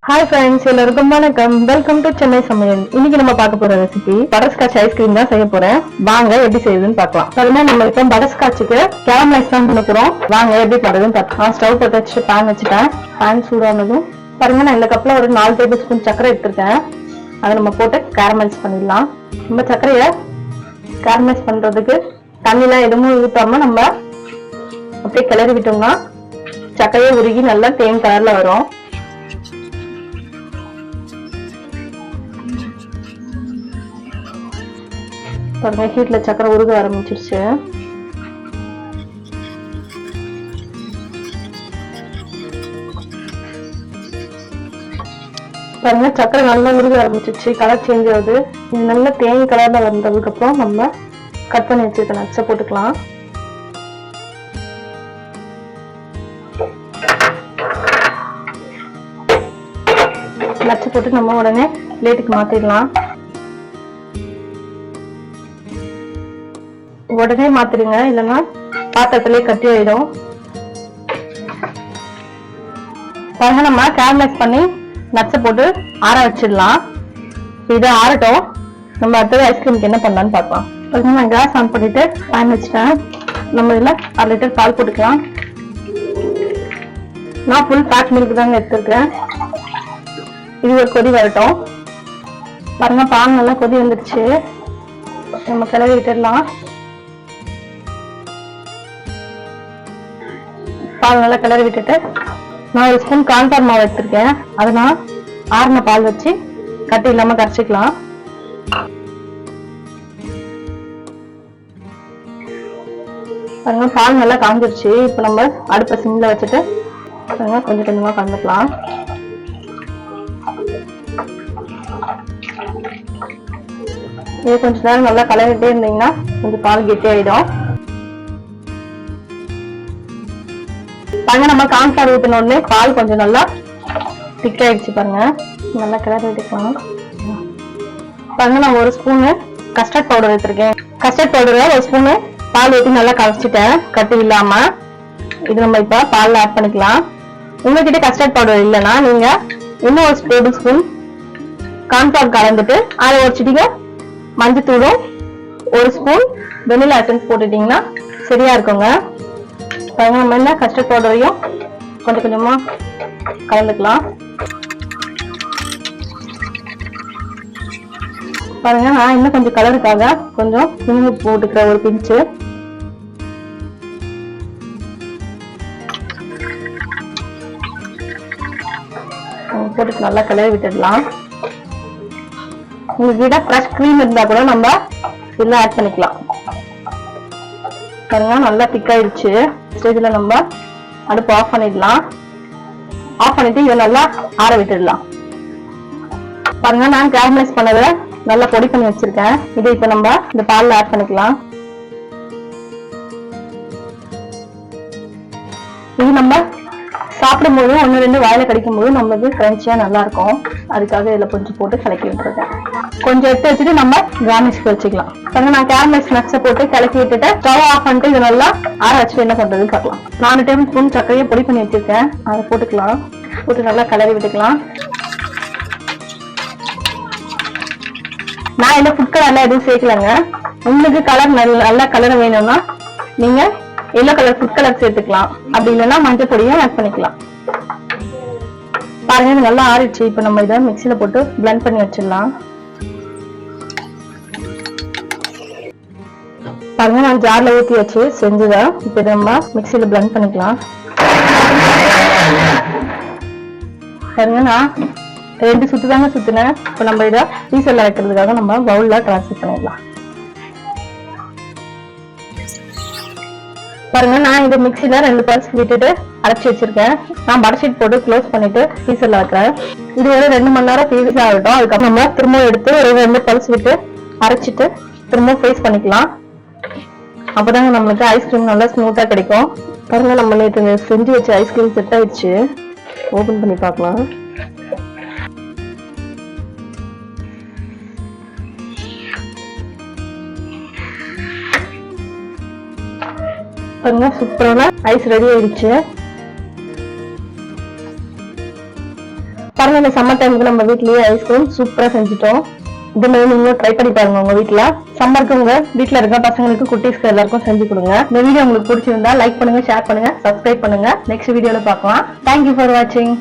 Hi friends, எல்லாருக்கும் வணக்கம். Welcome to Chennai சமையல். இன்னைக்கு நம்ம பார்க்க போற ரெசிபி பட்டர்ஸ்காட்ச் ஐஸ்கிரீம் தான் செய்ய போறேன். வாங்க எப்படி செய்யுதுன்னு பார்க்கலாம். அதுமே நம்ம இப்போ பட்டர்ஸ்காட்சுக்கு கேரமலைஸ் தான் பண்ண போறோம். வாங்க எப்படி பண்றதுன்னு பார்க்கலாம். ஸ்டவ் பற்ற வச்சுட்டு பேன் வச்சுட்டேன். பேன் சூடானதும் பாருங்க, நான் இந்த கப்ல ஒரு 4 டேபிள் ஸ்பூன் சர்க்கரை எடுத்திருக்கேன். அதை நம்ம போட்டு கேரமலைஸ் பண்ணிடலாம். நம்ம சர்க்கரையை கேரமலைஸ் பண்றதுக்கு தண்ணிலாம் எதுவும் ஊத்தாம நம்ம அப்படியே கிளறி விட்டோம்னா சர்க்கரையை உருகி நல்லா தேன் கலர்ல வரும். பாருங்க, ஹீட்ல சக்கரை உருக ஆரம்பிச்சிருச்சு. பாருங்க, சக்கரை நல்லா உருக ஆரம்பிச்சிருச்சு. கலர் சேஞ்ச் ஆகுது. இது நல்ல தேன் கலர்ல வந்ததுக்கு அப்புறம் நம்ம கட் பண்ணி வச்சிருக்க நட்ஸை போட்டுக்கலாம். நட்ஸை போட்டு நம்ம உடனே பிளேட்டுக்கு மாத்திடலாம். உடனே மாத்திடுங்க, இல்லைன்னா பாத்திரத்திலே கட்டி ஆயிடும். பாருங்க, நம்ம கேரமலைஸ் பண்ணி நட்ஸை போட்டு ஆற வச்சிடலாம். இது ஆறட்டும். நம்ம அடுத்தது ஐஸ்கிரீமுக்கு என்ன பண்ணலான்னு பார்க்கலாம். பாருங்க, நான் கேஸ் ஆன் பண்ணிட்டு பேன் வச்சுட்டேன். நம்ம இதில் 1 லிட்டர் பால் போட்டுக்கலாம். நான் ஃபுல் பேக் மில்க் தாங்க எடுத்துருக்கேன். இது ஒரு கொதி வரட்டும். பாருங்க, பால் நல்லா கொதி வந்துடுச்சு. நம்ம கிளறி விட்டுடலாம். பால் நல்லா கிளறி விட்டுட்டு நான் 1 ஸ்பூன் கார்ன்ஃப்ளவர் மாவு எடுத்திருக்கேன். அதை நான் ஆறின பால் வச்சு கட்டி இல்லாம கரைச்சிக்கலாம். பாருங்க, பால் நல்லா காஞ்சிருச்சு. இப்போ நம்ம அடுப்பை சிம்ல வச்சுட்டு பாருங்க கொஞ்சம் கொஞ்சமா கலந்துக்கலாம். இது கொஞ்ச நேரம் நல்லா கலரிட்டே இருந்தீங்கன்னா கொஞ்சம் பால் கெட்டி ஆயிடும். பாருங்க, நம்ம கார்ன்ஃப்ளவர் ஊத்தின உடனே பால் கொஞ்சம் நல்லா திக் ஆயிடுச்சு. பாருங்க, நல்லா கிளறி விட்டுக்கலாம். பாருங்க, நான் 1 ஸ்பூனு கஸ்டர்ட் பவுடர் எடுத்திருக்கேன். கஸ்டர்ட் பவுடர்ல 1 ஸ்பூனு பால் ஊற்றி நல்லா கரைச்சிட்டேன், கட்டி இல்லாம. இது நம்ம இப்ப பால்ல ஆட் பண்ணிக்கலாம். உங்ககிட்ட கஸ்டர்ட் பவுடர் இல்லைன்னா நீங்க இன்னும் 1 டேபிள் ஸ்பூன் கார்ன்ஃப்ளவர் கலந்துட்டு அதை ஒரு சிட்டிகை மஞ்சத்தூளும் 1 ஸ்பூன் வெனிலா எசன்ஸ் போட்டுட்டீங்கன்னா சரியா இருக்குங்க. பாருங்க, நம்ம என்ன கஸ்டர்ட் பவுடரையும் கொஞ்சம் கொஞ்சமா கலந்துக்கலாம். பாருங்க, நான் இன்னும் கொஞ்சம் கலருக்காக கொஞ்சம் குங்கும போட்டுக்கிற ஒரு பிஞ்சு. போட்டு நல்லா கிளறி விட்டுடலாம். உங்ககிட்ட ஃப்ரெஷ் கிரீம் இருந்தா கூட நம்ம இதெல்லாம் ஆட் பண்ணிக்கலாம். பாருங்க, நல்லா திக் ஆயிடுச்சு. ஸ்டேஜ்ல நம்ம அடுப்பு ஆஃப் பண்ணிடலாம். ஆஃப் பண்ணிட்டு இதை நல்லா ஆற விட்டுடலாம். பாருங்க, நான் கேரமலைஸ் பண்ணதை நல்லா பொடி பண்ணி வச்சிருக்கேன். இதை இப்ப நம்ம இந்த பால்ல ஆட் பண்ணிக்கலாம். இது நம்ம சாப்பிடும் போது 1-2 வாயில கடிக்கும் போது நம்மளுக்கு கிரன்ச்சியா நல்லா இருக்கும். அதுக்காக இதுல கொஞ்சம் போட்டு கலக்கி விட்டுருக்கேன். கொஞ்சம் எடுத்து வச்சுட்டு நம்ம கார்னிஷ்க்கு வச்சுக்கலாம். பாருங்க, நான் கேரமலைஸ் நட்ஸை போட்டு கலக்கி விட்டுட்டு ஸ்டவ் ஆஃப் பண்ணிட்டு இது நல்லா ஆற வச்சுட்டு என்ன பண்றதுன்னு பார்க்கலாம். 4 டேபிள் ஸ்பூன் சர்க்கரையை பொடி பண்ணி வச்சிருக்கேன். அதை போட்டுக்கலாம். போட்டு நல்லா கிளறி விட்டுக்கலாம். நான் இந்த ஃபுட் கலர்ல எதுவும் சேர்க்கலங்க. உங்களுக்கு கலர் நல்லா கலர் வேணும்னா நீங்க எல்லோ கலர் ஃபுட் கலர் சேர்த்துக்கலாம். அப்படி இல்லைன்னா மஞ்சள் பொடியும் ஆட் பண்ணிக்கலாம். பாருங்க, இது நல்லா ஆறிடுச்சு. இப்ப நம்ம இதை மிக்சியில போட்டு பிளெண்ட் பண்ணி வச்சிடலாம். பாருங்க, நான் ஜார்ல ஊற்றி வச்சு செஞ்சுதான். இப்ப இதை நம்ம மிக்சியில பிளெண்ட் பண்ணிக்கலாம். பாருங்க, நான் 2 சுத்து தாங்க சுத்தினேன். இப்ப நம்ம இதை டீசல்ல வைக்கிறதுக்காக நம்ம பவுல்ல டிரான்ஸ்ஃபர் பண்ணிடலாம். பாருங்க, நான் இந்த மிக்சில 2 பல்ஸ் விட்டுட்டு அரைச்சி வச்சிருக்கேன். நான் பட்டர் ஷீட் போட்டு க்ளோஸ் பண்ணிட்டு டீசல்ல வைக்கிறேன். இது ஒரு 2 மணி நேரம் ஃப்ரீஸ் ஆகட்டும். அதுக்கப்புறம் நம்ம திரும்ப எடுத்து ஒரு 2 பல்ஸ் விட்டு அரைச்சிட்டு திரும்ப ஃப்ரீஸ் பண்ணிக்கலாம். அப்பதாங்க நம்மளுக்கு ஐஸ்கிரீம் நல்லா ஸ்மூத்தா கிடைக்கும். பாருங்க, நம்ம நேற்று செஞ்சு வச்ச ஐஸ்கிரீம் செட் ஆயிடுச்சு. ஓபன் பண்ணி பார்க்கலாம். பாருங்க, சூப்பரான ஐஸ் ரெடி ஆயிடுச்சு. பாருங்க இந்த சம்மர் டைமுக்கு நம்ம வீட்லயே ஐஸ்கிரீம் சூப்பரா செஞ்சுட்டோம். இது மாதிரி நீங்களும் ட்ரை பண்ணி பாருங்க உங்க வீட்ல. சம்மருக்கு உங்க வீட்ல இருக்க பசங்களுக்கு குட்டீஸ்க்கு எல்லாருக்கும் செஞ்சு கொடுங்க. இந்த வீடியோ உங்களுக்கு பிடிச்சிருந்தா லைக் பண்ணுங்க, ஷேர் பண்ணுங்க, சப்ஸ்கிரைப் பண்ணுங்க. நெக்ஸ்ட் வீடியோல பார்க்கலாம். தேங்க்யூ ஃபார் வாட்சிங்.